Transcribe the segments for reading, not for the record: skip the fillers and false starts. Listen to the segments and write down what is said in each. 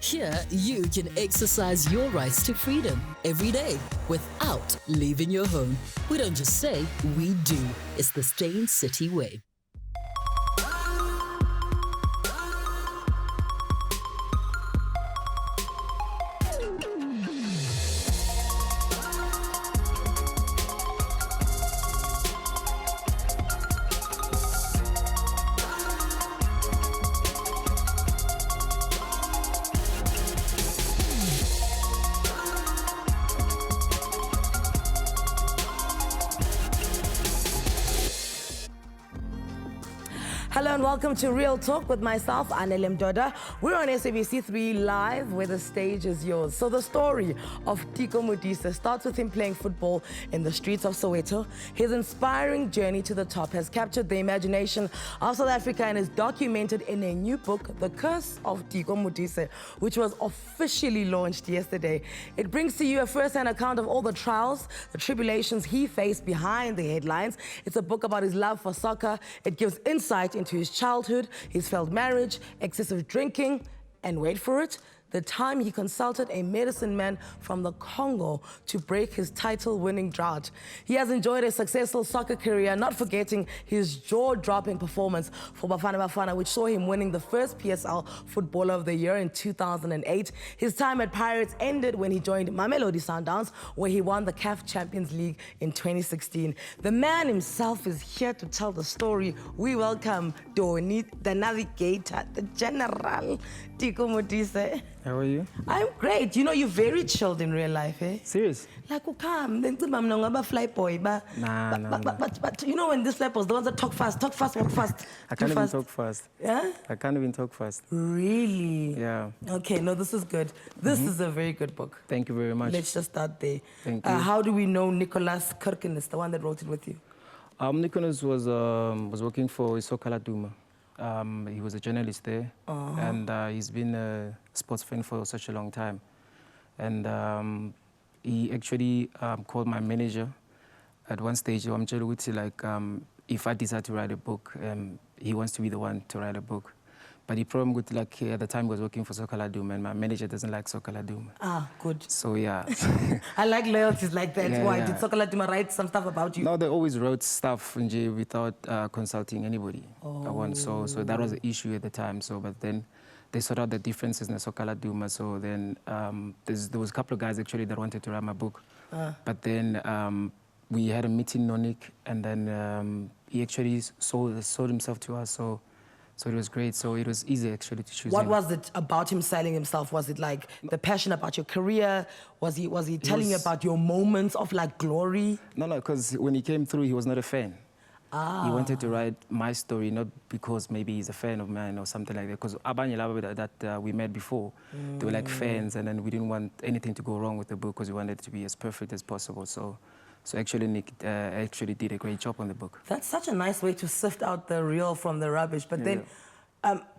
Here, you can exercise your rights to freedom every day without leaving your home. We don't just say, we do. It's the Stain City way. Hello and welcome to Real Talk with myself, Anele Mdoda. We're on SABC 3 Live, where the stage is yours. So the story of Tico Tisa starts with him playing football in the streets of Soweto. His inspiring journey to the top has captured the imagination of South Africa and is documented in a new book, The Curse of Tico Tisa, which was officially launched yesterday. It brings to you a first-hand account of all the trials, the tribulations he faced behind the headlines. It's a book about his love for soccer. It gives insight into his childhood, his failed marriage, excessive drinking, and wait for it, the time he consulted a medicine man from the Congo to break his title-winning drought. He has enjoyed a successful soccer career, not forgetting his jaw-dropping performance for Bafana Bafana, which saw him winning the first PSL Footballer of the Year in 2008. His time at Pirates ended when he joined Mamelodi Sundowns, where he won the CAF Champions League in 2016. The man himself is here to tell the story. We welcome Doni, the navigator, the general, Tico Tisa. How are you? I'm great. You know, you're very chilled in real life, eh? Serious? Like, then fly boy, but you know, when these fly boys, the ones that talk fast, walk fast. I can't even talk fast. Yeah? I can't even talk fast. Really? Yeah. Okay, no, this is good. This is a very good book. Thank you very much. Let's just start there. Thank you. How do we know Nicholas Kirkenes, the one that wrote it with you? Nicholas was working for Isokala Duma. He was a journalist there, and he's been a sports fan for such a long time. And he actually called my manager at one stage. If I decide to write a book, he wants to be the one to write a book. But the problem with, at the time, he was working for Sokala Duma, and my manager doesn't like Sokala Duma. Ah, good. So, yeah. I like loyalties like that. Yeah, Why? yeah. Did Sokala Duma write some stuff about you? No, they always wrote stuff without consulting anybody. So that was the issue at the time. So, but then they sorted out the differences in the Sokala Duma. So then there was a couple of guys actually that wanted to write my book. But then we had a meeting, Nonik, and then he actually sold himself to us. So it was great. So it was easy actually to choose. What him. was it about him selling himself? Was it like the passion about your career? Was he telling you about your moments of like glory? No, because when he came through, he was not a fan. He wanted to write my story, not because maybe he's a fan of mine or something like that. Because Abanye Laba that we met before, they were like fans, and then we didn't want anything to go wrong with the book because we wanted it to be as perfect as possible. So actually, Nick actually did a great job on the book. That's such a nice way to sift out the real from the rubbish. But then,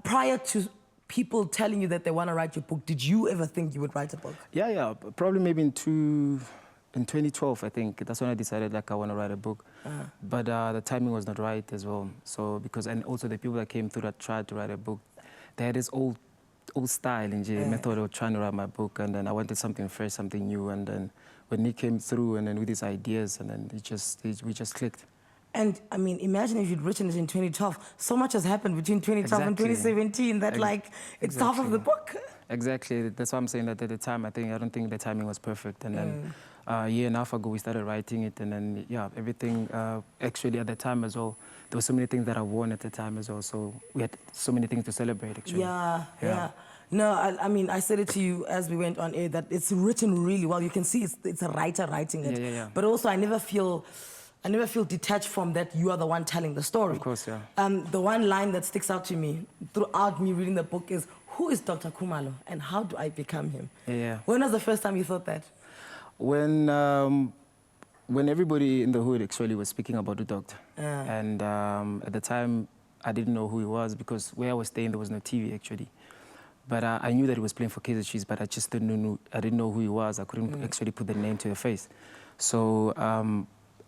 prior to people telling you that they want to write your book, did you ever think you would write a book? Yeah. Probably maybe in 2012, I think. That's when I decided I want to write a book. But the timing was not right as well. So and also the people that came through that tried to write a book, they had this old style and method of trying to write my book, and then I wanted something fresh, something new, and then when Nick came through and then with his ideas, and then we just clicked. And I mean, imagine if you'd written it in 2012. So much has happened between 2012 and 2017 that it's half of the book. Exactly. That's why I'm saying that at the time, I don't think the timing was perfect. And then a year and a half ago, we started writing it, and then everything. Actually, at the time as well, there were so many things that I won at the time as well. So we had so many things to celebrate. Actually. Yeah. No, I mean, I said it to you as we went on air that it's written really well. You can see it's a writer writing it. Yeah. But also, I never feel detached from that you are the one telling the story. Of course, yeah. The one line that sticks out to me throughout me reading the book is, who is Dr. Khumalo and how do I become him? Yeah. When was the first time you thought that? When everybody in the hood actually was speaking about the doctor. And at the time, I didn't know who he was because where I was staying, there was no TV actually. But I knew that he was playing for Kaizer Chiefs, but I just didn't know who he was. I couldn't actually put the name to the face. So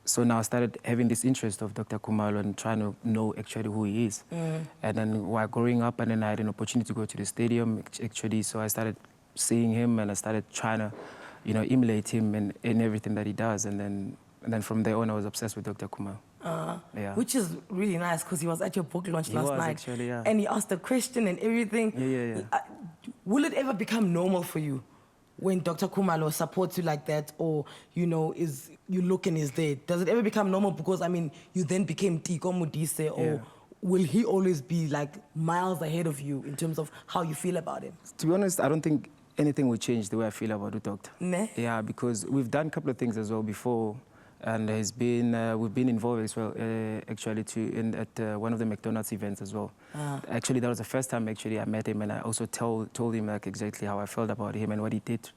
so now I started having this interest of Dr. Khumalo and trying to know actually who he is. And then while growing up, and then I had an opportunity to go to the stadium actually, so I started seeing him and I started trying to, you know, emulate him in everything that he does. And then from there on, I was obsessed with Dr. Khumalo. Yeah. Which is really nice because he was at your book launch last night. Actually, yeah. And he asked a question and everything. Yeah. Will it ever become normal for you when Dr. Khumalo supports you like that, or, you know, you look and he's there? Does it ever become normal because, I mean, you then became Tico Tisa, or will he always be like miles ahead of you in terms of how you feel about him? To be honest, I don't think anything will change the way I feel about the doctor. Ne? Yeah, because we've done a couple of things as well before. And we've been involved as well, actually, at one of the McDonald's events as well. Actually, that was the first time actually I met him, and I also told him like exactly how I felt about him and what he did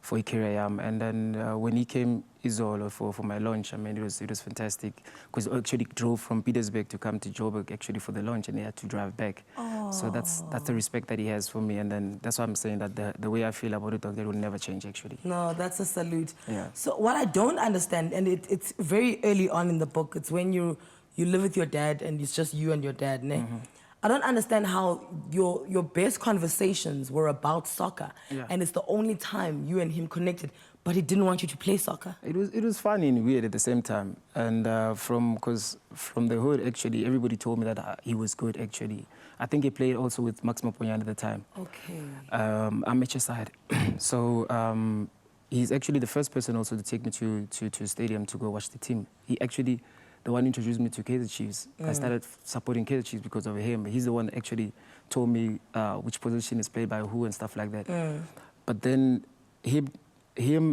for Ikirayam. And then when he came Izolo for my launch, I mean, it was fantastic, because he actually drove from Petersburg to come to Joburg actually for the launch, and he had to drive back. So that's the respect that he has for me, and then that's why I'm saying that the way I feel about it, that will never change actually. No, that's a salute. Yeah. So what I don't understand, and it's very early on in the book, it's when you live with your dad and it's just you and your dad, ne? I don't understand how your best conversations were about soccer, and it's the only time you and him connected, but he didn't want you to play soccer. It was funny and weird at the same time, and because from the hood actually, everybody told me that he was good actually. I think he played also with Max Maponyane at the time. Okay. Amateur side. So he's actually the first person also to take me to a stadium to go watch the team. He actually the one introduced me to Kaizer Chiefs. I started supporting Kaizer Chiefs because of him. He's the one that actually told me which position is played by who and stuff like that. But then him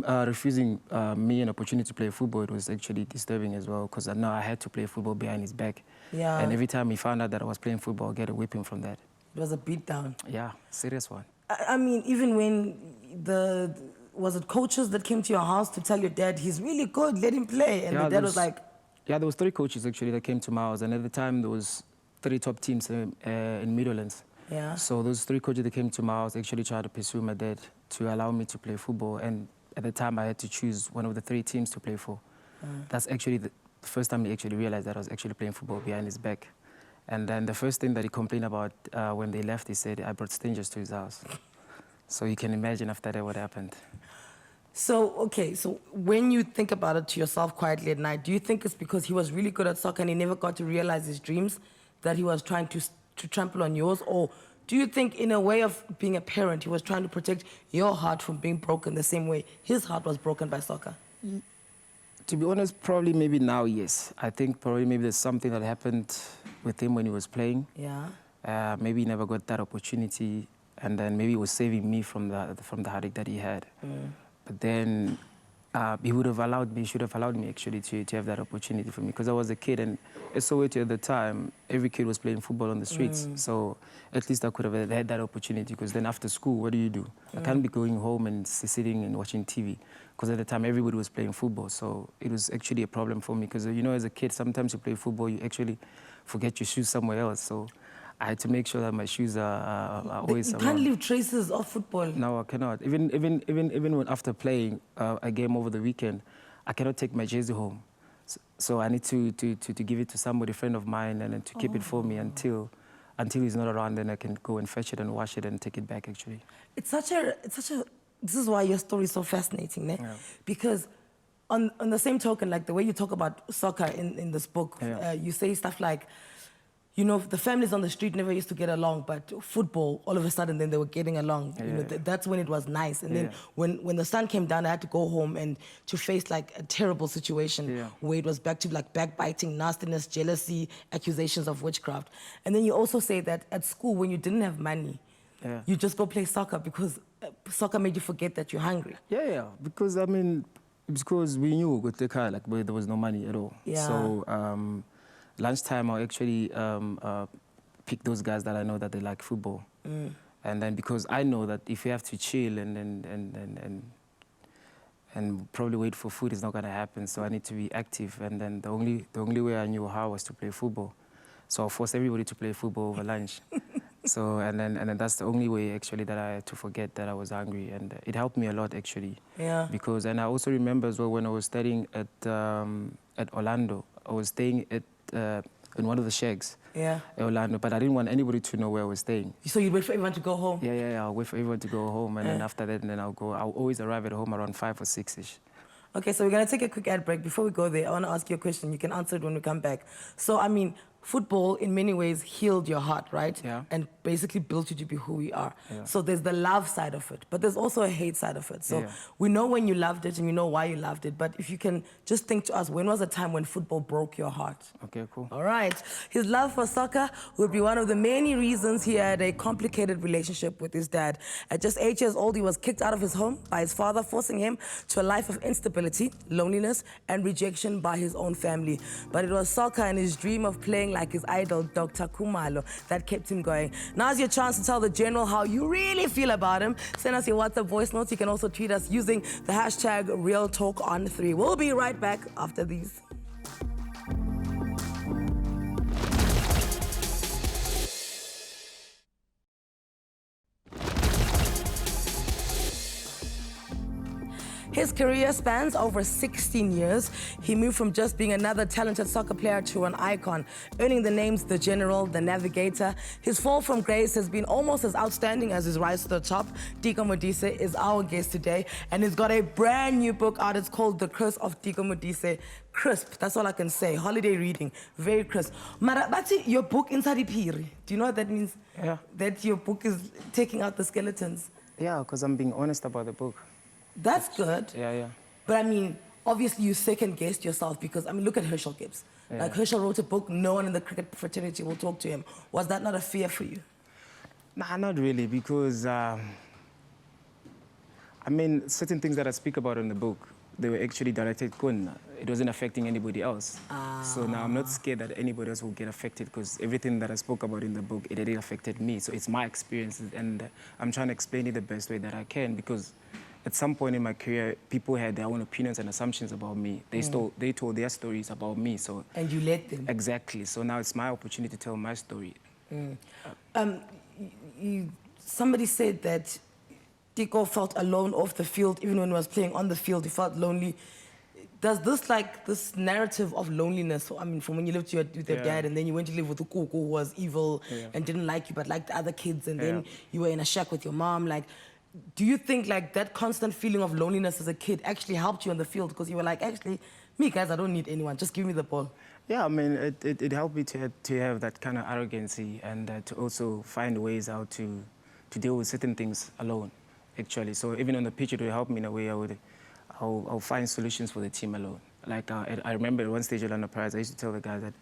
refusing me an opportunity to play football, it was actually disturbing as well, because now I had to play football behind his back. Yeah. And every time he found out that I was playing football, I'd get a whipping from that. It was a beatdown. Yeah, serious one. I mean, even when was it coaches that came to your house to tell your dad, he's really good, let him play? And the dad was like... Yeah, there was 3 coaches actually that came to my house, and at the time there was 3 top teams in Midlands. Yeah. So those 3 coaches that came to my house actually tried to pursue my dad to allow me to play football, and at the time I had to choose one of the 3 teams to play for. That's actually the first time he actually realized that I was actually playing football behind his back. And then the first thing that he complained about when they left, he said I brought strangers to his house. So you can imagine after that what happened. So, okay, so when you think about it to yourself quietly at night, do you think it's because he was really good at soccer and he never got to realize his dreams that he was trying to trample on yours? Or do you think in a way of being a parent, he was trying to protect your heart from being broken the same way his heart was broken by soccer? To be honest, probably maybe now, yes. I think probably maybe there's something that happened with him when he was playing. Yeah. Maybe he never got that opportunity, and then maybe it was saving me from the heartache that he had. But then he should have allowed me actually to have that opportunity for me, because I was a kid, and at Soweto at the time, every kid was playing football on the streets. So at least I could have had that opportunity, because then after school, what do? I can't be going home and sitting and watching TV, because at the time everybody was playing football. So it was actually a problem for me, because you know, as a kid, sometimes you play football, you actually forget your shoes somewhere else. So I had to make sure that my shoes are always around. You can't leave traces of football. No, I cannot. Even when after playing a game over the weekend, I cannot take my jersey home. So I need to give it to somebody, a friend of mine, and then to keep it for me until he's not around. Then I can go and fetch it and wash it and take it back. Actually, it's such a. This is why your story is so fascinating, ne? Yeah. Because on the same token, like the way you talk about soccer in this book, you say stuff like, you know, the families on the street never used to get along, but football, all of a sudden, then they were getting along. You know, that's when it was nice. And then when the sun came down, I had to go home and to face like a terrible situation where it was back to like backbiting, nastiness, jealousy, accusations of witchcraft. And then you also say that at school, when you didn't have money, you just go play soccer because soccer made you forget that you're hungry. Yeah, because I mean, because we knew with the car, like, where there was no money at all. Yeah. So lunchtime, I actually pick those guys that I know that they like football. And then because I know that if you have to chill and probably wait for food, it's not going to happen. So I need to be active. And then the only way I knew how was to play football. So I forced everybody to play football over lunch. So and then that's the only way actually that I had to forget that I was hungry, and it helped me a lot actually. Yeah. Because, and I also remember as well when I was studying at at Orlando. I was staying at in one of the shacks Yeah. in Orlando, but I didn't want anybody to know where I was staying. So you'd wait for everyone to go home? Yeah. I'll wait for everyone to go home, and then after that, then I'll go. I'll always arrive at home around 5 or 6-ish. Okay, so we're going to take a quick ad break. Before we go there, I want to ask you a question. You can answer it when we come back. So, I mean, football in many ways healed your heart, right? Yeah. And basically built you to be who we are. Yeah. So there's the love side of it, but there's also a hate side of it. So Yeah. we know when you loved it and you know why you loved it, but if you can just think to us, when was a time when football broke your heart? Okay, cool. All right. His love for soccer would be one of the many reasons he had a complicated relationship with his dad. At just 8 years old, he was kicked out of his home by his father, forcing him to a life of instability, loneliness, and rejection by his own family. But it was soccer and his dream of playing like his idol, Dr. Khumalo, that kept him going. Now's your chance to tell the general how you really feel about him. Send us your WhatsApp voice notes. You can also tweet us using the hashtag #RealTalkOn3. We'll be right back after these. His career spans over 16 years. He moved from just being another talented soccer player to an icon, earning the names The General, The Navigator. His fall from grace has been almost as outstanding as his rise to the top. Tico Tisa is our guest today, and he's got a brand new book out. It's called The Curse of Tico Tisa. Crisp, that's all I can say. Holiday reading, very crisp. Mara, that's your book inside the piri. Do you know what that means? Yeah. That your book is taking out the skeletons. Yeah, because I'm being honest about the book. That's good. Yeah. But I mean, obviously you second-guessed yourself because, I mean, look at Herschel Gibbs. Yeah. Like, Herschel wrote a book, no one in the cricket fraternity will talk to him. Was that not a fear for you? Nah, not really, because, I mean, certain things that I speak about in the book, they were actually directed kun. It wasn't affecting anybody else. So now I'm not scared that anybody else will get affected, because everything that I spoke about in the book, it already affected me. So it's my experiences, and I'm trying to explain it the best way that I can, because at some point in my career, people had their own opinions and assumptions about me. They told their stories about me. So And you let them. Exactly. So now it's my opportunity to tell my story. Somebody said that Tico felt alone off the field, even when he was playing on the field, he felt lonely. Does this narrative of loneliness, I mean, from when you lived with your dad and then you went to live with Ukuku, who was evil and didn't like you but liked the other kids, and then you were in a shack with your mom, like, do you think like that constant feeling of loneliness as a kid actually helped you on the field? Because you were like, actually, me guys, I don't need anyone, just give me the ball. Yeah, I mean, it helped me to have that kind of arrogancy, and to also find ways how to deal with certain things alone, actually. So even on the pitch, it would help me in a way. I'll find solutions for the team alone. Like, I remember at one stage at Orlando Pirates, I used to tell the guys that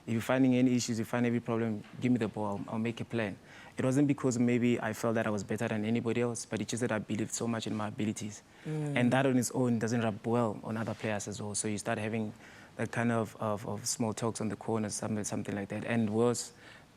if you're finding any issues, you find every problem, give me the ball, I'll make a plan. It wasn't because maybe I felt that I was better than anybody else, but it's just that I believed so much in my abilities. And that on its own doesn't rub well on other players as well. So you start having that kind of small talks on the corners, something like that. And worse,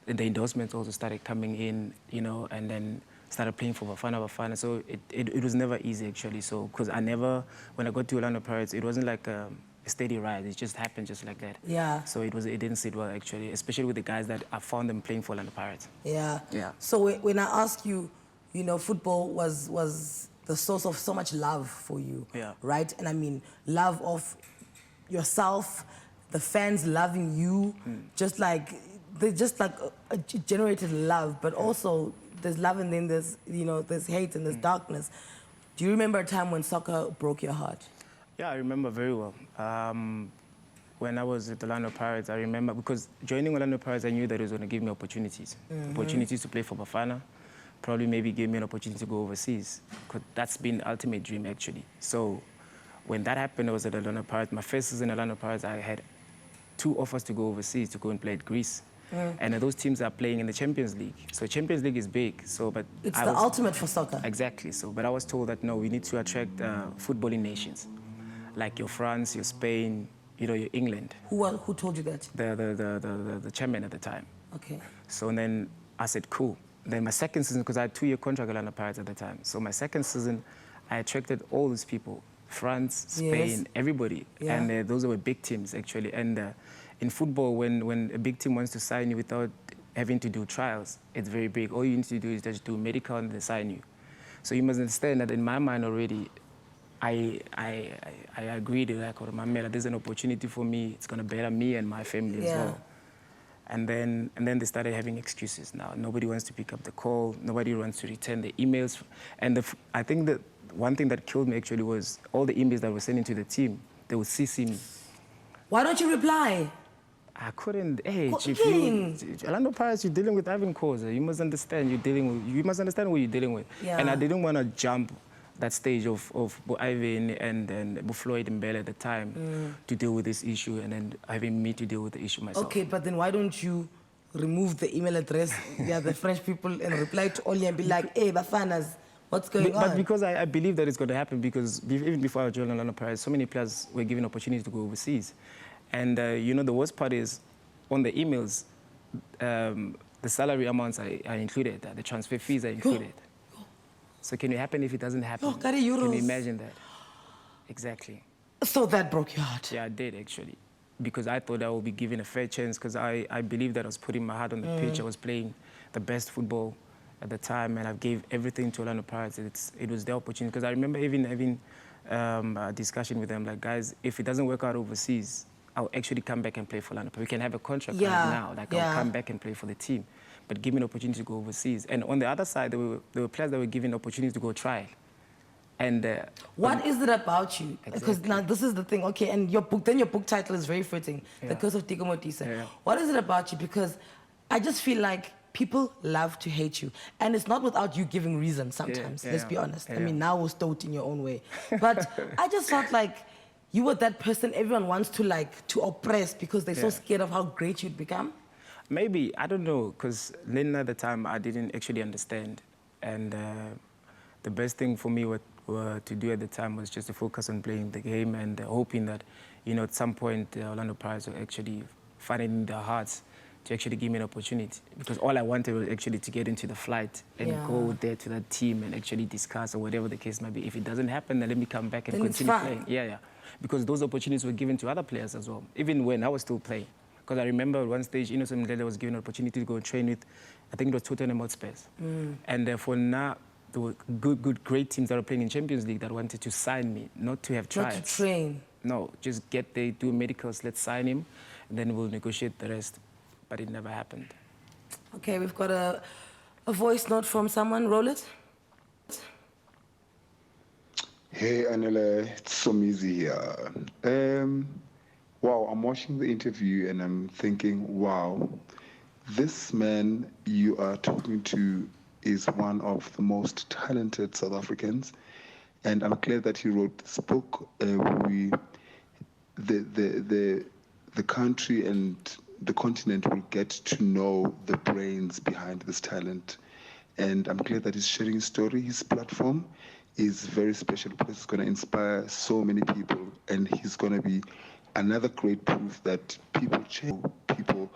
the endorsements also started coming in, you know, and then started playing for Bafana. So it was never easy, actually. So, because when I got to Orlando Pirates, it wasn't like a steady ride. It just happened just like that. Yeah. So it didn't sit well, actually, especially with the guys that I found them playing for Orlando Pirates. Yeah. Yeah. So when I ask you, you know, football was the source of so much love for you, right? And I mean, love of yourself, the fans loving you, just like it generated love, but also there's love and then there's, you know, there's hate and there's darkness. Do you remember a time when soccer broke your heart? Yeah, I remember very well. When I was at the Orlando Pirates, I remember, because joining Orlando Pirates, I knew that it was going to give me opportunities. Opportunities to play for Bafana, probably maybe give me an opportunity to go overseas. Because that's been the ultimate dream, actually. So when that happened, I was at the Orlando Pirates. My first season at Orlando Pirates, I had 2 offers to go overseas, to go and play at Greece. And those teams are playing in the Champions League. So Champions League is big. So, but it's the ultimate for soccer. Exactly. So, but I was told that, no, we need to attract footballing nations. Like your France, your Spain, you know, your England. Who told you that? The chairman at the time. Okay. So then I said, cool. Then my second season, because I had a 2-year contract at Orlando Pirates at the time. So my second season, I attracted all these people. France, Spain, everybody. Yeah. And those were big teams, actually. And in football, when a big team wants to sign you without having to do trials, it's very big. All you need to do is just do medical and they sign you. So you must understand that in my mind already, I agreed, like, or Mamela, there's an opportunity for me. It's going to better me and my family as well. And then they started having excuses now. Nobody wants to pick up the call. Nobody wants to return the emails. And I think that one thing that killed me actually was all the emails that were sending to the team, they would CC me. Why don't you reply? I couldn't. Hey, Chief, Orlando Pirates, you're dealing with Ivan Koza. You must understand you must understand what you're dealing with. Yeah. And I didn't want to jump that stage of Ivan and Floyd Mbele at the time to deal with this issue, and then having me to deal with the issue myself. Okay, but then why don't you remove the email address via the French people and reply to Oli and be like, hey, Bafanas, what's going on? But because I believe that it's going to happen, because even before I joined Orlando Pirates, so many players were given opportunity to go overseas. And, you know, the worst part is, on the emails, the salary amounts are included, the transfer fees are included. So can it happen if it doesn't happen? Can you imagine that? Exactly. So that broke your heart? Yeah, I did, actually. Because I thought I would be given a fair chance, because I believed that I was putting my heart on the pitch. I was playing the best football at the time, and I gave everything to Orlando Pirates. It was their opportunity. Because I remember even having a discussion with them, like, guys, if it doesn't work out overseas, I'll actually come back and play for Orlando. We can have a contract right now. Like, I'll come back and play for the team. But give me an opportunity to go overseas. And on the other side, there were players that were given opportunities to go trial. And what is it about you? Because now this is the thing. Okay, and your book title is very fitting, The Curse of Tico Tisa. Yeah. What is it about you? Because I just feel like people love to hate you. And it's not without you giving reason sometimes, let's be honest. I mean, now we're stoked in your own way. But I just felt like you were that person everyone wants to oppress because they're so scared of how great you'd become. Maybe, I don't know, because then at the time I didn't actually understand. And the best thing for me to do at the time was just to focus on playing the game and hoping that, you know, at some point Orlando Pirates will actually find it in their hearts to actually give me an opportunity. Because all I wanted was actually to get into the flight and go there to that team and actually discuss, or whatever the case might be. If it doesn't happen, then let me come back and continue playing. Yeah. Because those opportunities were given to other players as well, even when I was still playing. Because I remember at one stage, Innocent Mdlele was given an opportunity to go and train with, I think it was Tottenham Hotspur. And for now, there were great teams that were playing in Champions League that wanted to sign me, not to have trials. Not to train. No, just get there, do medicals, let's sign him, and then we'll negotiate the rest. But it never happened. Okay, we've got a voice note from someone. Roll it. Hey, Anele, it's Somizi here. Wow, I'm watching the interview and I'm thinking, wow, this man you are talking to is one of the most talented South Africans, and I'm glad that he wrote this book. The country and the continent will get to know the brains behind this talent, and I'm glad that he's sharing his story. His platform is very special because it's going to inspire so many people, and he's going to be another great proof that people change, people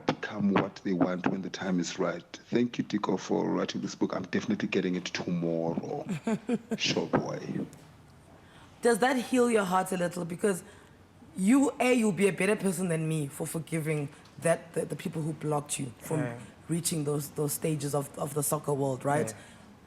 become what they want when the time is right. Thank you, Tico, for writing this book. I'm definitely getting it tomorrow. Sure, boy. Does that heal your heart a little? Because you'll be a better person than me for forgiving the people who blocked you from reaching those stages of the soccer world, right?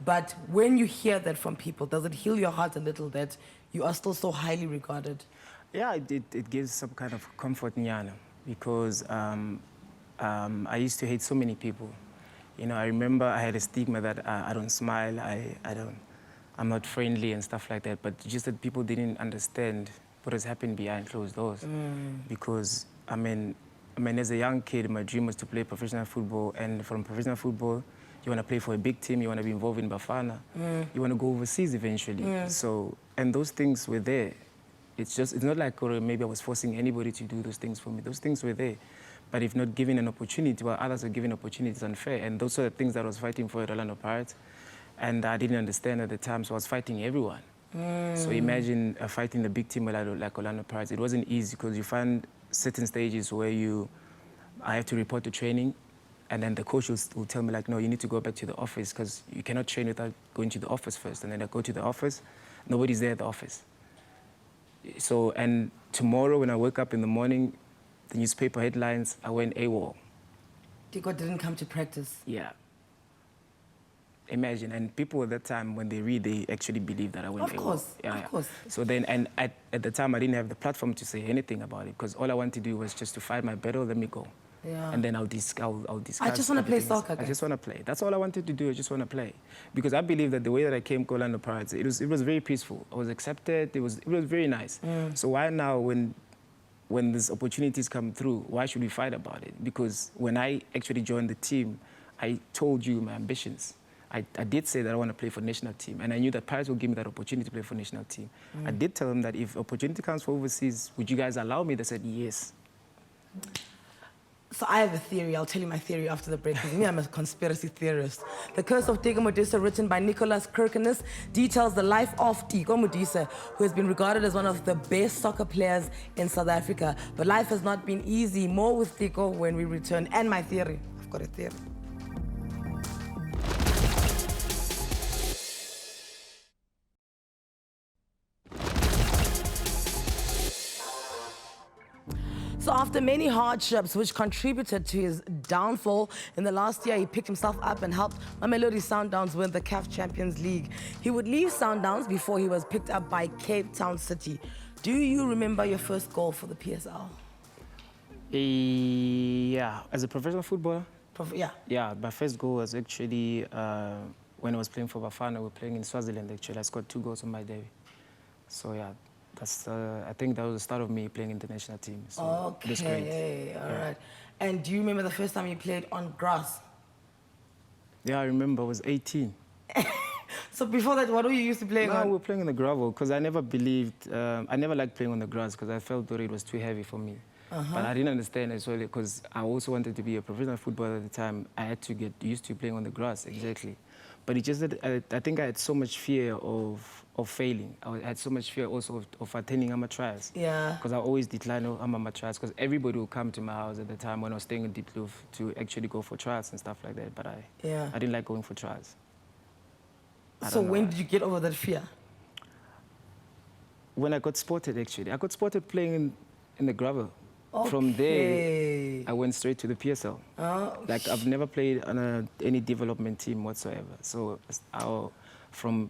But when you hear that from people, does it heal your heart a little that you are still so highly regarded? Yeah, it gives some kind of comfort, Nyana, because I used to hate so many people. You know, I remember I had a stigma that I don't smile, I'm not friendly and stuff like that, but just that people didn't understand what has happened behind closed doors. Because, I mean, as a young kid, my dream was to play professional football, and from professional football, you want to play for a big team, you want to be involved in Bafana, you want to go overseas eventually. So, and those things were there. It's not like maybe I was forcing anybody to do those things for me. Those things were there. But if not given an opportunity, while others were given opportunities, unfair. And those are the things that I was fighting for at Orlando Pirates. And I didn't understand at the time, so I was fighting everyone. So imagine fighting the big team like Orlando Pirates. It wasn't easy because you find certain stages where I have to report to training, and then the coach will tell me, like, no, you need to go back to the office because you cannot train without going to the office first. And then I go to the office, nobody's there at the office. So, and tomorrow when I wake up in the morning, the newspaper headlines, I went AWOL. Tico didn't come to practice. Yeah. Imagine, and people at that time, when they read, they actually believe that I went Of course, of course. So then, and at the time, I didn't have the platform to say anything about it, because all I wanted to do was just to fight my battle, let me go. Yeah. And then I'll discuss. I just want to play soccer, guys. I just want to play. That's all I wanted to do. I just want to play, because I believe that the way that I came to Orlando Pirates, it was very peaceful. I was accepted. It was very nice. So why now, when these opportunities come through, why should we fight about it? Because when I actually joined the team, I told you my ambitions. I did say that I want to play for national team, and I knew that Pirates would give me that opportunity to play for national team. I did tell them that if opportunity comes for overseas, would you guys allow me? They said yes. So I have a theory. I'll tell you my theory after the break, because me, I'm a conspiracy theorist. The Curse of Tico Tisa, written by Nicholas Kirkenes, details the life of Tico Tisa, who has been regarded as one of the best soccer players in South Africa. But life has not been easy. More with Tico when we return. And my theory. I've got a theory. So after many hardships which contributed to his downfall, in the last year he picked himself up and helped Mamelodi Sundowns win the CAF Champions League. He would leave Sundowns before he was picked up by Cape Town City. Do you remember your first goal for the PSL? Yeah, as a professional footballer? Yeah. Yeah, my first goal was actually when I was playing for Bafana. We were playing in Swaziland, actually. I scored 2 goals on my debut. So, yeah. That's, I think that was the start of me playing international team. So okay, it was great. All right. And do you remember the first time you played on grass? Yeah, I remember. I was 18. So before that, what were you used to playing on? We were playing on the gravel, because I never believed, I never liked playing on the grass, because I felt that it was too heavy for me. But I didn't understand it, so because I also wanted to be a professional footballer at the time, I had to get used to playing on the grass, exactly. But it's just that I think I had so much fear of failing. I had so much fear also of attending amateur trials. Yeah. Because I always declined amateur trials, because everybody would come to my house at the time when I was staying in Deep Kloof to actually go for trials and stuff like that. But I didn't like going for trials. So when did you get over that fear? When I got spotted, actually. I got spotted playing in the gravel. Okay. From there, I went straight to the PSL. Like, I've never played on any development team whatsoever. So from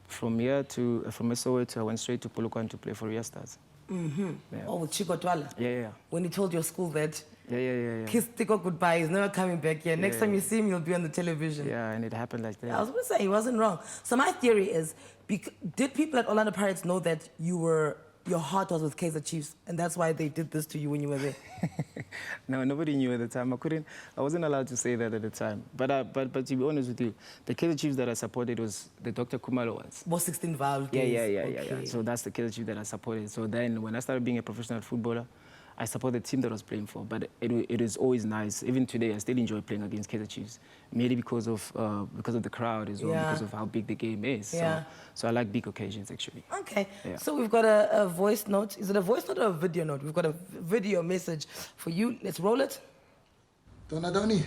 Soweto, I went straight to Polokwane to play for Ria Stars. Yeah. Oh, with Chico Twala? Yeah. When he told your school that, yeah. kiss Tico goodbye, he's never coming back here. Next time you see him, he'll be on the television. Yeah, and it happened like that. I was going to say, he wasn't wrong. So my theory is, did people at Orlando Pirates know that your heart was with Kaizer Chiefs, and that's why they did this to you when you were there? No, nobody knew at the time. I wasn't allowed to say that at the time. But to be honest with you, the Kaizer Chiefs that I supported was the Dr. Kumalo ones. Was 16 valve Yeah. Okay. So that's the Kaizer Chiefs that I supported. So then when I started being a professional footballer, I support the team that I was playing for, but it is always nice. Even today, I still enjoy playing against Kaizer Chiefs, mainly because of the crowd as well, because of how big the game is. Yeah. So I like big occasions, actually. Okay. Yeah. So we've got a voice note. Is it a voice note or a video note? We've got a video message for you. Let's roll it. Donadoni,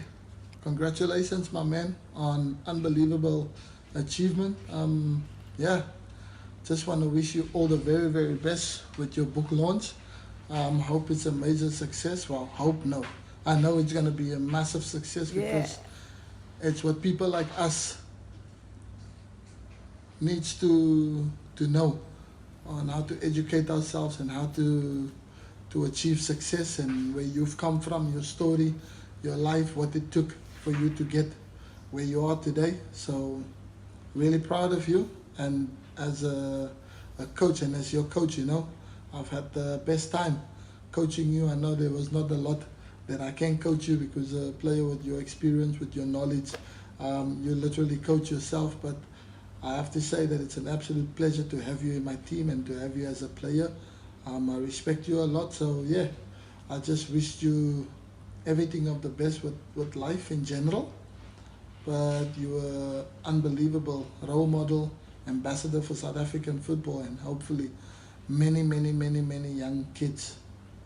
congratulations, my man, on unbelievable achievement. Just want to wish you all the very, very best with your book launch. Hope it's a major success. Well, hope no. I know it's going to be a massive success because it's what people like us needs to know on how to educate ourselves and how to achieve success, and where you've come from, your story, your life, what it took for you to get where you are today. So really proud of you, and as a coach and as your coach, you know, I've had the best time coaching you. I know there was not a lot that I can coach you, because a player with your experience, with your knowledge, you literally coach yourself. But I have to say that it's an absolute pleasure to have you in my team and to have you as a player. I respect you a lot. So yeah, I just wish you everything of the best with life in general. But you were unbelievable role model, ambassador for South African football, and hopefully many young kids,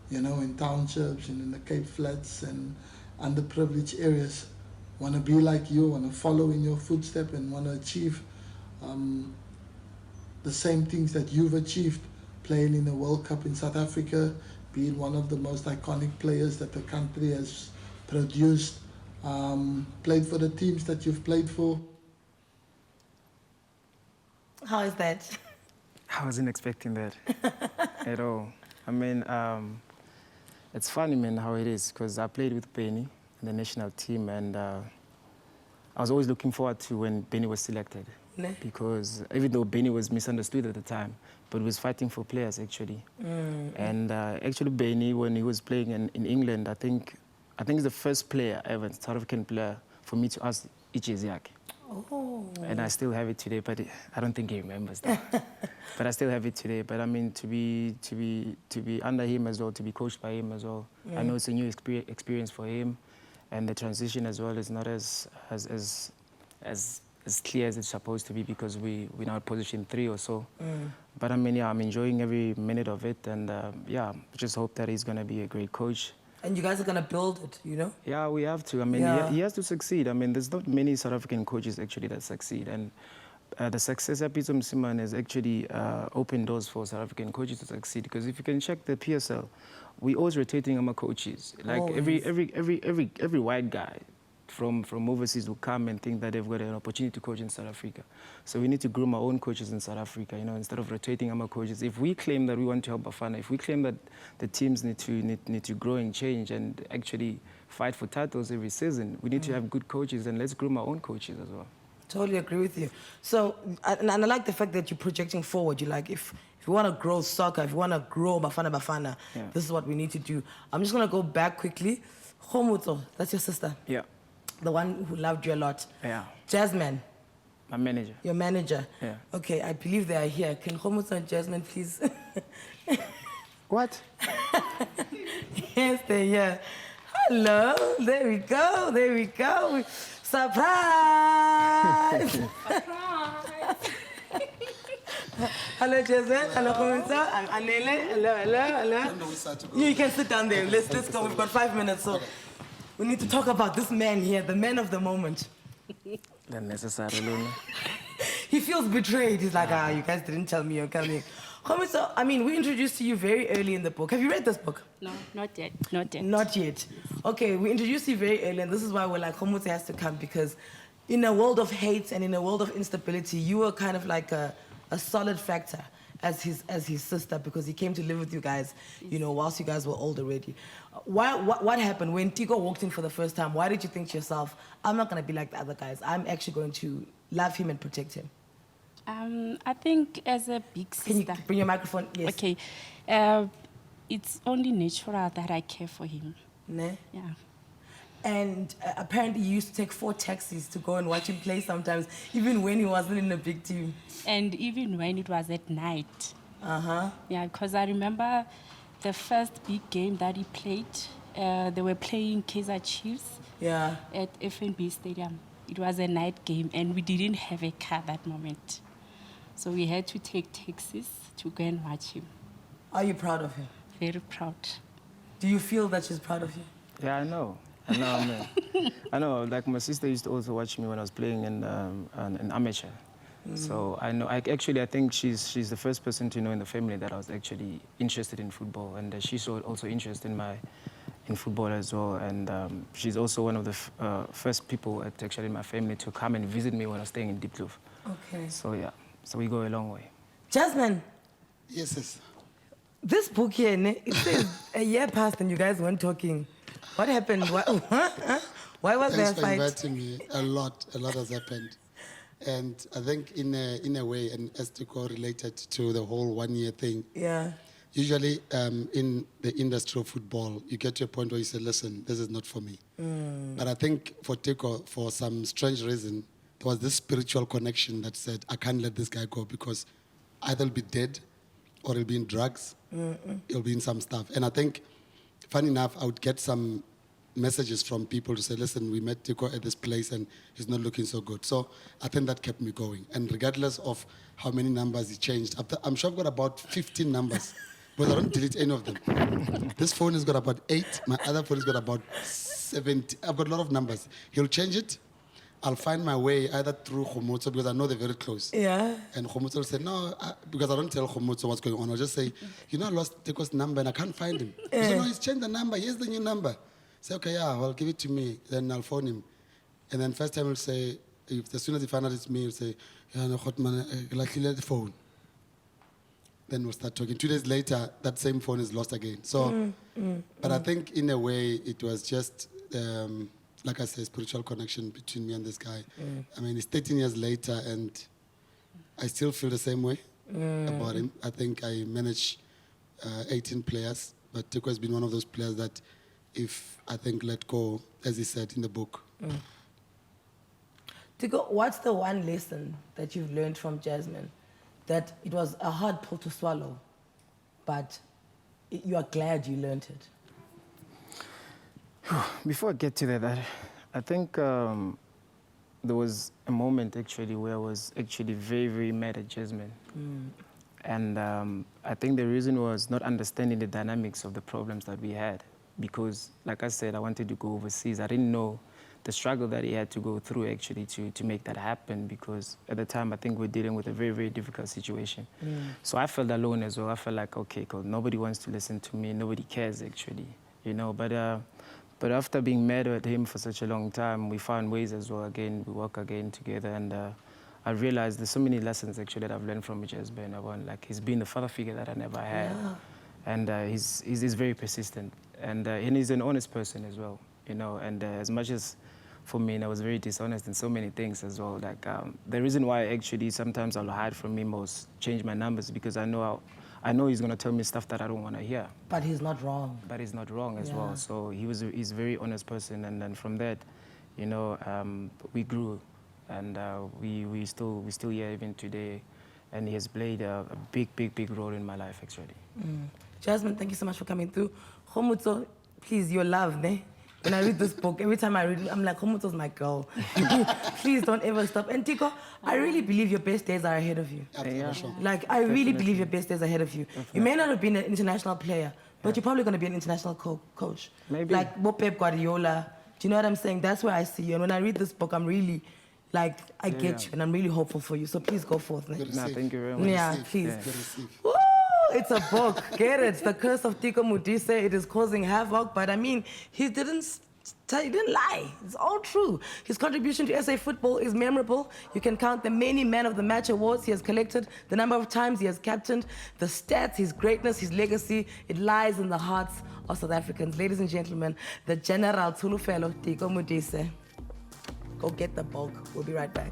you know, in townships and in the Cape Flats and underprivileged areas want to be like you, want to follow in your footsteps, and want to achieve the same things that you've achieved, playing in the World Cup in South Africa, being one of the most iconic players that the country has produced, played for the teams that you've played for. How is that? I wasn't expecting that at all. I mean, it's funny, man, how it is, because I played with Benny in the national team, and I was always looking forward to when Benny was selected. Ne? Because even though Benny was misunderstood at the time, but he was fighting for players, actually. And actually, Benny, when he was playing in England, I think he's the first player ever, South African player, for me to ask Ichiziak. Oh. And I still have it today, but I don't think he remembers that. But I still have it today. But I mean, to be under him as well, to be coached by him as well. I know it's a new experience for him, and the transition as well is not as clear as it's supposed to be, because we're now position 3 or so. But I mean, yeah, I'm enjoying every minute of it, and yeah, just hope that he's going to be a great coach. And you guys are going to build it, you know? Yeah, we have to. I mean, he has to succeed. I mean, there's not many South African coaches actually that succeed. And the success at Pitso Msimane has actually opened doors for South African coaches to succeed. Because if you can check the PSL, we're always rotating our coaches. Like every white guy from overseas will come and think that they've got an opportunity to coach in South Africa. So we need to groom our own coaches in South Africa, you know, instead of rotating our coaches. If we claim that we want to help Bafana, if we claim that the teams need to grow and change and actually fight for titles every season, we need to have good coaches, and let's groom our own coaches as well. Totally agree with you. So, and I like the fact that you're projecting forward. You're like, if you want to grow soccer, if you want to grow Bafana, this is what we need to do. I'm just going to go back quickly. Khomotso, that's your sister. Yeah. The one who loved you a lot. Yeah. Jasmine. My manager. Your manager. Yeah. Okay, I believe they are here. Can Khomotso and Jasmine please? What? Yes, they're here. Hello. There we go. There we go. Surprise! Hello, Jasmine. Hello, Khomotso. I'm Anele. Hello. You can sit down there. Let's go. We've got 5 minutes, so we need to talk about this man here, the man of the moment. The necessary, Luna. He feels betrayed. He's like, you guys didn't tell me you're coming. Khomotso, I mean, we introduced you very early in the book. Have you read this book? No, not yet. Not yet. Not yet. Okay, we introduced you very early, and this is why we're like, Khomotso has to come, because in a world of hate and in a world of instability, you were kind of like a solid factor as his sister, because he came to live with you guys, you know, whilst you guys were old already. What happened when Tico walked in for the first time? Why did you think to yourself, I'm not going to be like the other guys. I'm actually going to love him and protect him? I think as a big sister... Can you bring your microphone? Yes. Okay. It's only natural that I care for him. Ne? Yeah. And apparently you used to take 4 taxis to go and watch him play sometimes, even when he wasn't in a big team. And even when it was at night. Uh-huh. Yeah, because I remember the first big game that he played, they were playing Kaizer Chiefs at FNB Stadium. It was a night game, and we didn't have a car that moment. So we had to take taxis to go and watch him. Are you proud of him? Very proud. Do you feel that she's proud of you? Yeah, I know, man. I know, like my sister used to also watch me when I was playing in amateur. So I know, I think she's the first person to know in the family that I was actually interested in football, and she's also interested in football as well. And she's also one of the first people actually in my family to come and visit me when I was staying in Diepkloof. Okay. So yeah, so we go a long way. Jasmine. Yes, yes. This book here, it says a year passed and you guys weren't talking. What happened? Why was there a fight? Thanks for inviting me. A lot has happened. And I think in a way, and as Tico related to the whole 1 year thing. Yeah. Usually in the industry of football, you get to a point where you say, listen, this is not for me. But I think for Tico, for some strange reason, there was this spiritual connection that said, I can't let this guy go, because either he'll be dead or he'll be in drugs, he'll be in some stuff. And I think, funny enough, I would get some messages from people to say, listen, we met Tico at this place and he's not looking so good. So I think that kept me going. And regardless of how many numbers he changed, I'm sure I've got about 15 numbers, but I don't delete any of them. This phone has got about 8. My other phone has got about 70. I've got a lot of numbers. He'll change it. I'll find my way either through Khomotso, because I know they're very close. Yeah. And Khomotso will say, no, because I don't tell Khomotso what's going on. I'll just say, you know, I lost Tico's number and I can't find him. He said, no, he's changed the number. Here's the new number. Say, okay, yeah, well, give it to me. Then I'll phone him. And then first time he'll say, as soon as he found out it's me, he'll say, "Yeah, no, like he let the phone." Then we'll start talking. 2 days later, that same phone is lost again. So, but I think in a way it was just, like I said, spiritual connection between me and this guy. I mean, it's 13 years later and I still feel the same way about him. I think I manage 18 players, but Tico has been one of those players that if I think let go, as he said in the book. Tico, what's the one lesson that you've learned from Jasmine? That it was a hard pill to swallow, but you are glad you learned it. Before I get to that, I think there was a moment actually where I was actually very, very mad at Jasmine. And I think the reason was not understanding the dynamics of the problems that we had. Because, like I said, I wanted to go overseas. I didn't know the struggle that he had to go through actually to make that happen, because at the time I think we're dealing with a very, very difficult situation. So I felt alone as well. I felt like, okay, because nobody wants to listen to me, nobody cares actually, you know. But after being mad at him for such a long time, we found ways as well again, we work again together, and I realized there's so many lessons actually that I've learned from Jasmine. Like, he's been the father figure that I never had. And he's very persistent, and he's an honest person as well, you know. And as much as for me, I was very dishonest in so many things as well. Like, the reason why actually sometimes I'll hide from him or change my numbers, because I know he's going to tell me stuff that I don't want to hear. But he's not wrong. But he's not wrong as well. So he's a very honest person, and then from that, you know, we grew, and we still here even today, and he has played a big role in my life actually. Jasmine, thank you so much for coming through. Khomutso, please, your love, ne? When I read this book, every time I read it, I'm like, Khomutso's my girl. Please don't ever stop. And Tico, I really believe your best days are ahead of you. Like, I really believe your best days are ahead of you. You may not have been an international player, but you're probably going to be an international coach. Maybe. Like Pep Guardiola. Do you know what I'm saying? That's where I see you. And when I read this book, I'm really, like, I get you, and I'm really hopeful for you. So please go forth. Ne? No, thank you very much. Yeah, please. Woo! It's a book. Get it? The Curse of Tico Tisa. It is causing havoc, but I mean, he didn't lie. It's all true. His contribution to SA football is memorable. You can count the many Man of the Match awards he has collected, the number of times he has captained, the stats, his greatness, his legacy. It lies in the hearts of South Africans. Ladies and gentlemen, the General Tulufelo Tico Tisa. Go get the book. We'll be right back.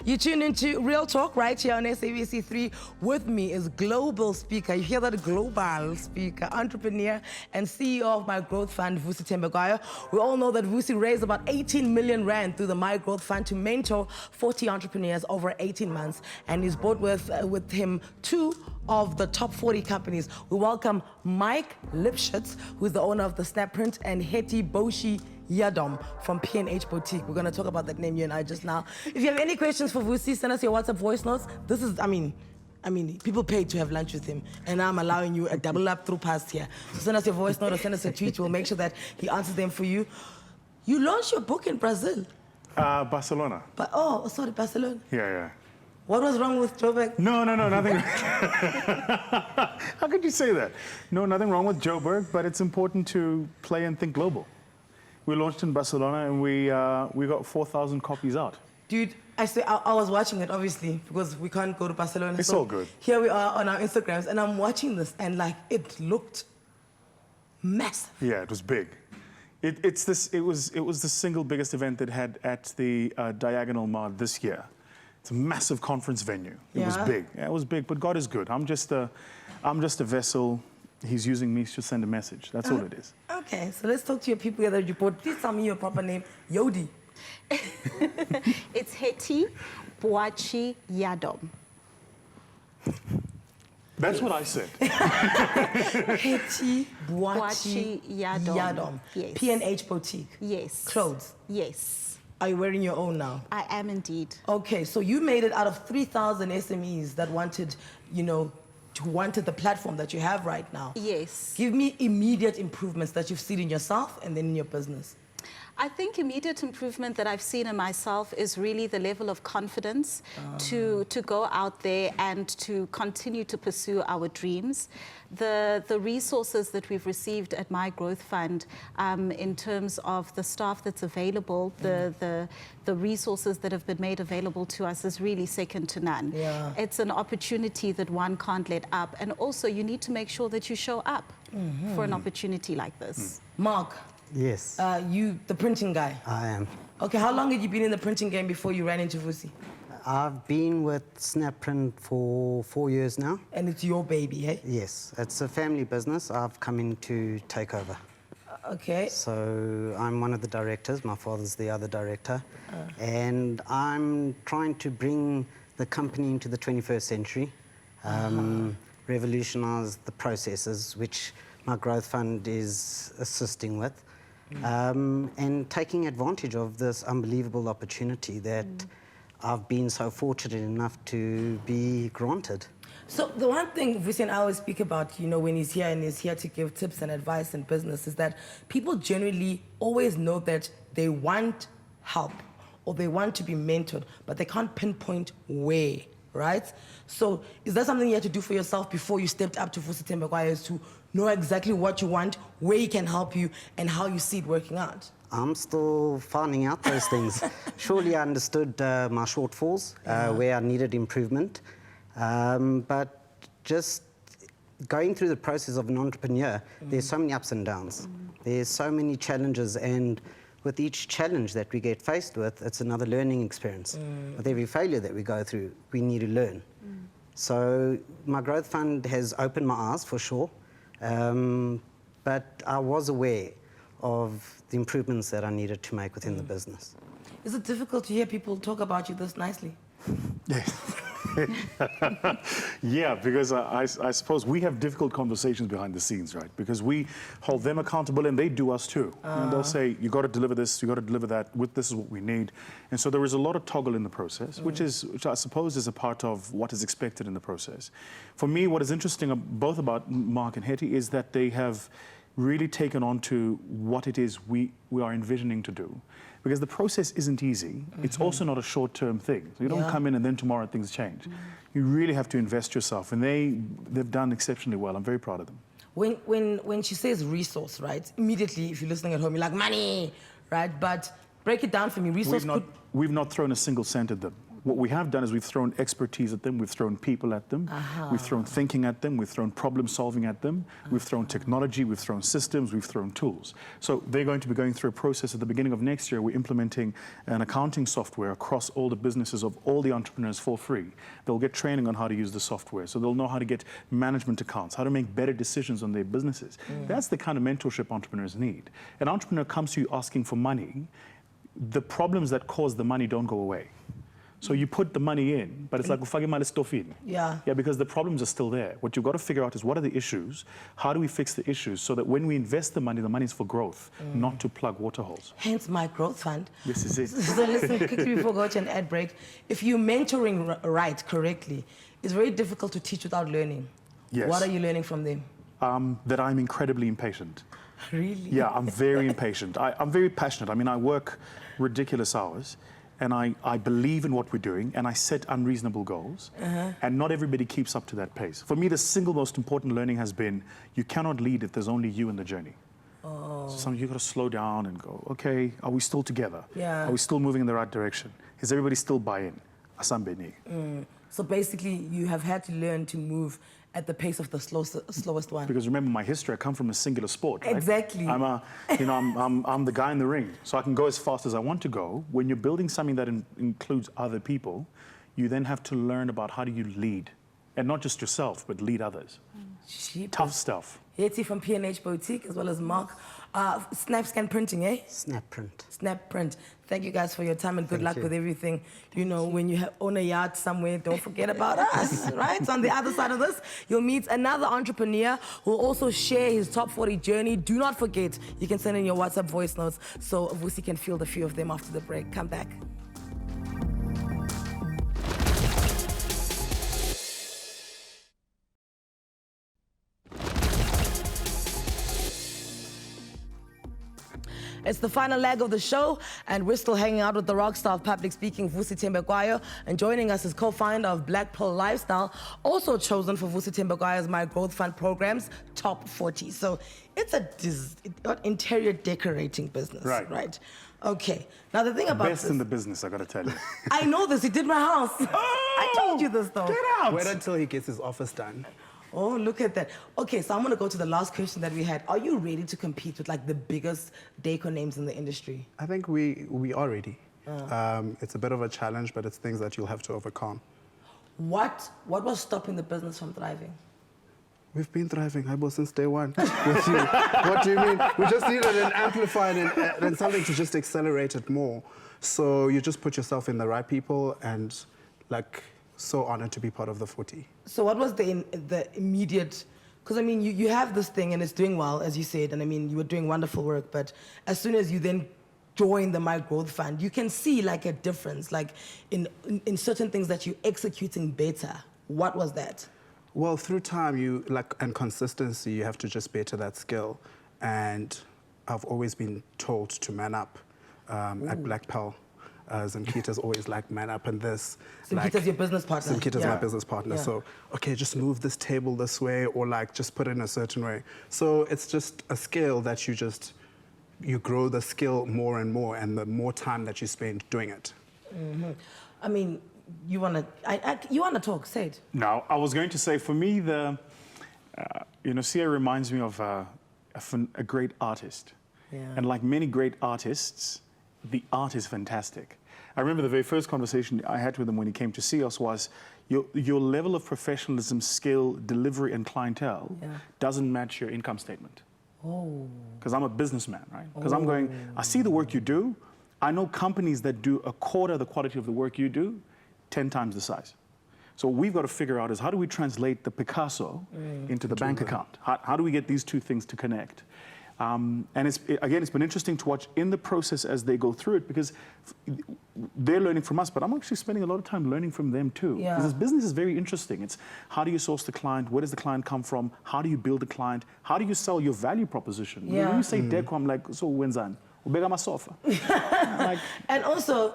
You tune into Real Talk right here on SABC3. With me is global speaker. You hear that? Global speaker, entrepreneur, and CEO of My Growth Fund, Vusi Thembekwayo. We all know that Vusi raised about 18 million rand through the My Growth Fund to mentor 40 entrepreneurs over 18 months. And he's brought with him 2 of the top 40 companies. We welcome Mike Lipschitz, who's the owner of the Snapprint, and Hetty Boshi Yadom from P&H Boutique. We're going to talk about that name, you and I, just now. If you have any questions for Vusi, send us your WhatsApp voice notes. This is, I mean, people paid to have lunch with him, and I'm allowing you a double up through pass here. So send us your voice note or send us a tweet. We'll make sure that he answers them for you. You launched your book in Brazil. Barcelona. Sorry, Barcelona. Yeah. What was wrong with Joburg? No, nothing. How could you say that? No, nothing wrong with Joburg, but it's important to play and think global. We launched in Barcelona, and we got 4,000 copies out. Dude, I was watching it, obviously, because we can't go to Barcelona. It's all good. Here we are on our Instagrams, and I'm watching this, and like, it looked massive. Yeah, it was big. It was the single biggest event that had at the Diagonal Mart this year. It's a massive conference venue. It was big. Yeah, it was big, but God is good. I'm just a vessel. He's using me to send a message. That's all it is. Okay, so let's talk to your people that you brought. Please tell me your proper name. Yodi. It's Hetty Boshi Yadom. That's what I said. Hetty Boshi Yadom. Yes. P&H Boutique. Yes. Clothes. Yes. Are you wearing your own now? I am indeed. Okay, so you made it out of 3,000 SMEs that wanted, wanted the platform that you have right now. Yes. Give me immediate improvements that you've seen in yourself and then in your business. I think immediate improvement that I've seen in myself is really the level of confidence to go out there and to continue to pursue our dreams. The resources that we've received at My Growth Fund in terms of the staff that's available, the resources that have been made available to us is really second to none. Yeah. It's an opportunity that one can't let up. And also you need to make sure that you show up for an opportunity like this. Mark, Yes, you the printing guy. I am. Okay, how long had you been in the printing game before you ran into Vusi? I've been with Snapprint for 4 years now. And it's your baby, eh? Yes, it's a family business. I've come in to take over. Okay. So I'm one of the directors. My father's the other director. And I'm trying to bring the company into the 21st century, revolutionize the processes, which my growth fund is assisting with, and taking advantage of this unbelievable opportunity that I've been so fortunate enough to be granted. So the one thing Vusi and I always speak about, you know, when he's here and he's here to give tips and advice in business is that people generally always know that they want help or they want to be mentored, but they can't pinpoint where, right? So is that something you had to do for yourself before you stepped up to Vusi Thembekwayo, is to know exactly what you want, where he can help you, and how you see it working out? I'm still finding out those things. Surely I understood my shortfalls, where I needed improvement. But just going through the process of an entrepreneur, there's so many ups and downs. There's so many challenges, and with each challenge that we get faced with, it's another learning experience. With every failure that we go through, we need to learn. So my growth fund has opened my eyes for sure, but I was aware of the improvements that I needed to make within the business. Is it difficult to hear people talk about you this nicely? Yeah, because I suppose we have difficult conversations behind the scenes, right? Because we hold them accountable and they do us too. And they'll say, you got to deliver this, you got to deliver that, this is what we need. And so there is a lot of toggle in the process, which I suppose is a part of what is expected in the process. For me, what is interesting both about Mark and Hetty is that they have really taken on to what it is we are envisioning to do. Because the process isn't easy. It's also not a short-term thing. So you don't come in and then tomorrow things change. You really have to invest yourself, and they've done exceptionally well. I'm very proud of them. When she says resource, right, immediately, if you're listening at home, you're like, money, right? But break it down for me. Resource We've not thrown a single cent at them. What we have done is we've thrown expertise at them, we've thrown people at them, we've thrown thinking at them, we've thrown problem solving at them, we've thrown technology, we've thrown systems, we've thrown tools. So they're going to be going through a process at the beginning of next year. We're implementing an accounting software across all the businesses of all the entrepreneurs for free. They'll get training on how to use the software. So they'll know how to get management accounts, how to make better decisions on their businesses. That's the kind of mentorship entrepreneurs need. An entrepreneur comes to you asking for money. The problems that cause the money don't go away. So you put the money in, but it's like ufake imali estofini. Yeah, because the problems are still there. What you've got to figure out is what are the issues, how do we fix the issues so that when we invest the money is for growth, not to plug water holes. Hence my growth fund. This is it. So listen, quickly before we go to an ad break, if you're mentoring right, correctly, it's very difficult to teach without learning. Yes. What are you learning from them? That I'm incredibly impatient. Really? Yeah, I'm very impatient. I'm very passionate. I mean, I work ridiculous hours. And I believe in what we're doing, and I set unreasonable goals, and not everybody keeps up to that pace. For me, the single most important learning has been, you cannot lead if there's only you in the journey. So sometimes you've got to slow down and go, okay, are we still together? Yeah. Are we still moving in the right direction? Is everybody still buy-in? Asambeni. So basically, you have had to learn to move at the pace of the slowest one. Because remember, my history, I come from a singular sport. Right? Exactly. I'm the guy in the ring, so I can go as fast as I want to go. When you're building something that includes other people, you then have to learn about how do you lead, and not just yourself, but lead others. Tough stuff. Hetty from P&H Boutique, as well as Mark. SnapScan Printing, eh? Snapprint. Snapprint. Thank you guys for your time and good luck with everything. You know, when you own a yacht somewhere, don't forget about us, right? So on the other side of this, you'll meet another entrepreneur who will also share his top 40 journey. Do not forget, you can send in your WhatsApp voice notes so Vusi can field a few of them after the break. Come back. It's the final leg of the show, and we're still hanging out with the rockstar of public speaking, Vusi Thembekwayo, and joining us is co-founder of Black Pearl Lifestyle, also chosen for Vusi Thembekwayo's My Growth Fund program's top 40. So it's a interior decorating business, right? Okay. Now the thing about best in the business, I gotta tell you. I know this. He did my house. I told you this, though. Get out! Wait until he gets his office done. Oh, look at that. Okay, so I'm going to go to the last question that we had. Are you ready to compete with like the biggest deco names in the industry? I think we are ready. It's a bit of a challenge, but it's things that you'll have to overcome. What was stopping the business from thriving? We've been thriving, Ibo, since day one with you. What do you mean? We just needed an amplifier and something to just accelerate it more. So you just put yourself in the right people, and like, so honored to be part of the 40. So what was the immediate, because I mean, you have this thing and it's doing well, as you said, and I mean, you were doing wonderful work, but as soon as you then join the My Growth Fund, you can see like a difference, like in certain things that you're executing better. What was that? Well, through time, and consistency, you have to just better that skill. And I've always been told to man up at Black Pearl. Zimkita's always like, man up and this. Zimkita's your business partner. Zimkita's my business partner. Yeah. So, okay, just move this table this way, or like just put it in a certain way. So it's just a skill that you grow the skill more and more, and the more time that you spend doing it. Mm-hmm. I mean, you wanna talk? Say it. No, I was going to say, for me, Sia reminds me of a great artist. Yeah. And like many great artists, the art is fantastic. I remember the very first conversation I had with him when he came to see us was, your level of professionalism, skill, delivery, and clientele doesn't match your income statement. Oh. Because I'm a businessman, right? Because I'm going, I see the work you do. I know companies that do a quarter the quality of the work you do, 10 times the size. So what we've got to figure out is, how do we translate the Picasso into the bank account? How do we get these two things to connect? And it's been interesting to watch in the process as they go through it, because they're learning from us, but I'm actually spending a lot of time learning from them too. Yeah. Because this business is very interesting. It's, how do you source the client? Where does the client come from? How do you build the client? How do you sell your value proposition? Yeah. When you say deco, I'm like, so when's on? Ubega sofa. Like, and also,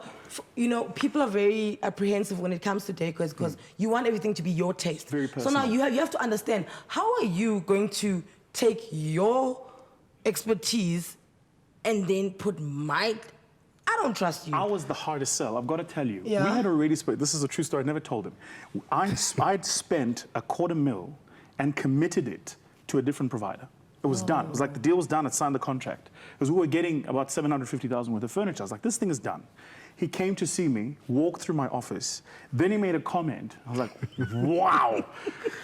people are very apprehensive when it comes to decos, because you want everything to be your taste. Very personal. So now you have to understand, how are you going to take your expertise and then put I don't trust you. I was the hardest sell, I've got to tell you. Yeah. We had already spent, this is a true story, I never told him. I'd spent $250,000 and committed it to a different provider. It was done. It was like the deal was done, I signed the contract. Because we were getting about $750,000 worth of furniture. I was like, this thing is done. He came to see me, walked through my office, then he made a comment. I was like, wow,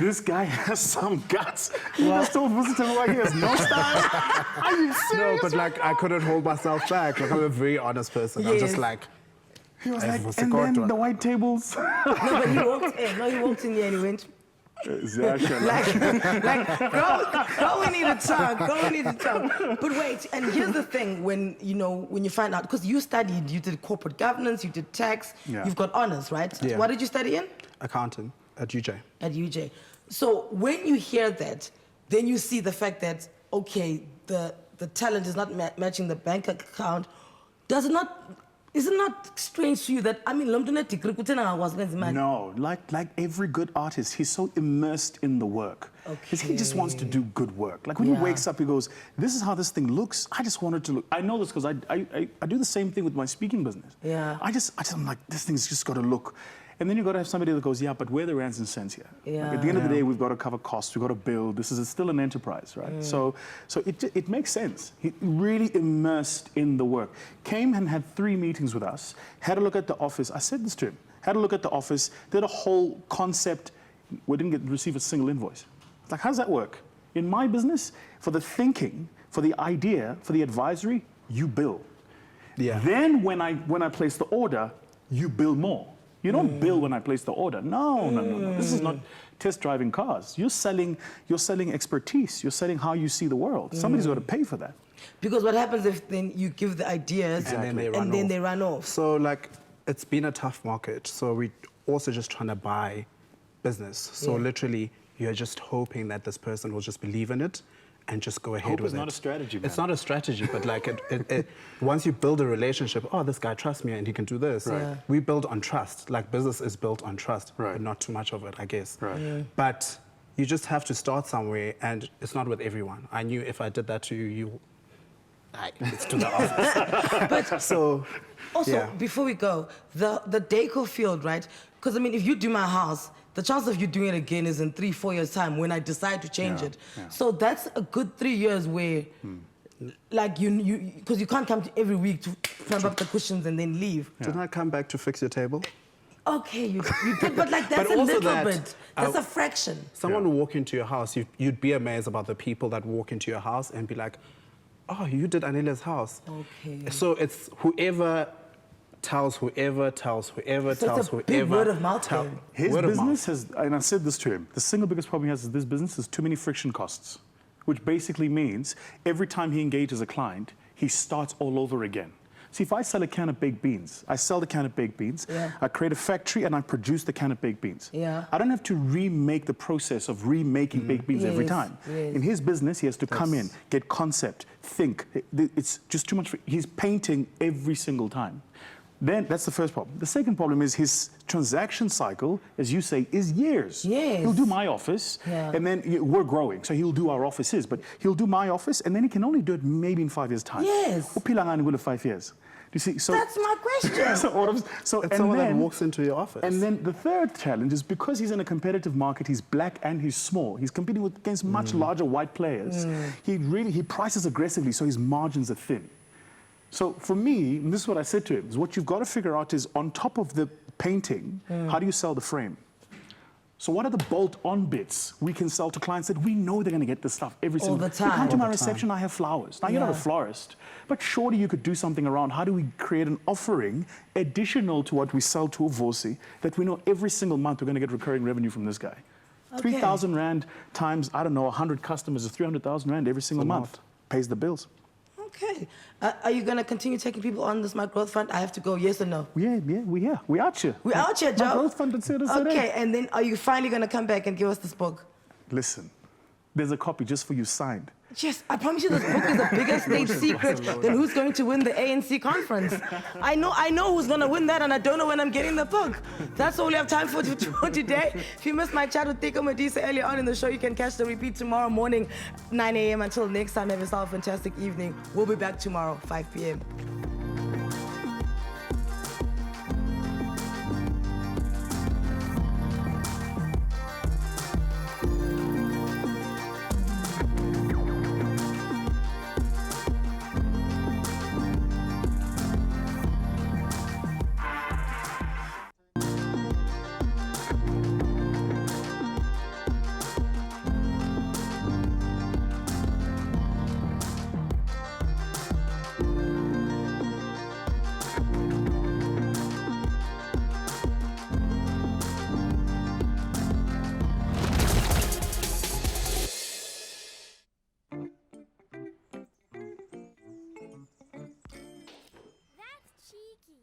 this guy has some guts. He just told Vusi Thembekwayo he has no style. Are you serious? No, but like, I couldn't hold myself back. Like, I'm a very honest person. Yes. I'm just like, he was like, and then the white tables. No, but he walked in. No, he walked in here and he went, Exactly. go, we need to talk. Go, we need to talk. But wait, and here's the thing: when you find out, because you studied, you did corporate governance, you did tax, you've got honors, right? Yeah. What did you study in? Accounting at UJ. At UJ. So when you hear that, then you see the fact that the talent is not matching the bank account. Is it not strange to you that, I mean, no, like every good artist, he's so immersed in the work. Because he just wants to do good work. Like when he wakes up, he goes, this is how this thing looks. I just want it to look. I know this because I do the same thing with my speaking business. Yeah. I'm like, this thing's just got to look. And then you've got to have somebody that goes, yeah, but where are the rands and cents here? Yeah. Like at the end of the day, we've got to cover costs, we've got to build. This is still an enterprise, right? So it makes sense. He really immersed in the work. Came and had 3 meetings with us, had a look at the office. I said this to him, had a look at the office, did a whole concept. We didn't receive a single invoice. It's like, how does that work? In my business, for the thinking, for the idea, for the advisory, you bill. Yeah. Then when I place the order, you bill more. You don't bill when I place the order. No. This is not test driving cars. You're selling expertise. You're selling how you see the world. Somebody's got to pay for that. Because what happens if then you give the ideas and then they run off? off? So like, it's been a tough market. So we're also just trying to buy business. So literally, you're just hoping that this person will just believe in it and just go ahead Hope with is it. not a strategy, man. It's not a strategy, but like once you build a relationship, oh, this guy trusts me and he can do this. Right. Yeah. We build on trust. Like business is built on trust, Right. but not too much of it, I guess. Right. Yeah. But you just have to start somewhere, and it's not with everyone. I knew if I did that to you, it's to the office. But so, also, yeah. before we go, the decor field, right? Because I mean, if you do my house, the chance of you doing it again is in 3-4 years' time when I decide to change it. Yeah. So that's a good 3 years where, like because you can't come to every week to climb up the cushions and then leave. Didn't I come back to fix your table? Okay, you did, but like that's But a also little that, bit. That's a fraction. Someone will walk into your house, you'd be amazed about the people that walk into your house and be like, oh, you did Anele's house. Okay. So it's whoever tells whoever, tells whoever, So tells it's a whoever. big word of mouth game. His word of business mouth. has, and I said this to him, the single biggest problem he has is this business has too many friction costs, which basically means every time he engages a client, he starts all over again. See, if I sell a can of baked beans, I sell the can of baked beans, I create a factory and I produce the can of baked beans. Yeah. I don't have to remake the process of remaking baked beans every time. Yes. In his business, he has to come in, get concept, think. It's just too much. He's painting every single time. Then that's the first problem. The second problem is his transaction cycle, as you say, is years. Yes. He'll do my office, and then we're growing, so he'll do our offices, but he'll do my office, and then he can only do it maybe in 5 years' time. Yes. Uphila ngani kule 5 years? Do you see? So That's my question. It's someone that walks into your office. And then the third challenge is because he's in a competitive market, he's black and he's small. He's competing against much larger white players. He prices aggressively, so his margins are thin. So for me, and this is what I said to him, is what you've got to figure out is on top of the painting, how do you sell the frame? So what are the bolt-on bits we can sell to clients that we know they're going to get this stuff every single the time. You come to All my the reception, I have flowers. Now, you're not a florist, but surely you could do something around how do we create an offering additional to what we sell to a Vusi that we know every single month we're going to get recurring revenue from this guy. 3,000 Rand times, I don't know, 100 customers is 300,000 Rand every single month. Pays the bills. Okay. Are you going to continue taking people on this My Growth Fund? I have to go, yes or no? Yeah, we out here. We out here, Joe. My Growth Fund, okay, and then are you finally going to come back and give us this book? Listen, there's a copy just for you signed. Yes, I promise you this book is a bigger state secret than who's going to win the ANC conference. I know who's going to win that, and I don't know when I'm getting the book. That's all we have time for today. If you missed my chat with Tico Tisa earlier on in the show, you can catch the repeat tomorrow morning, 9 a.m. Until next time, have yourself a fantastic evening. We'll be back tomorrow, 5 p.m. That's cheeky.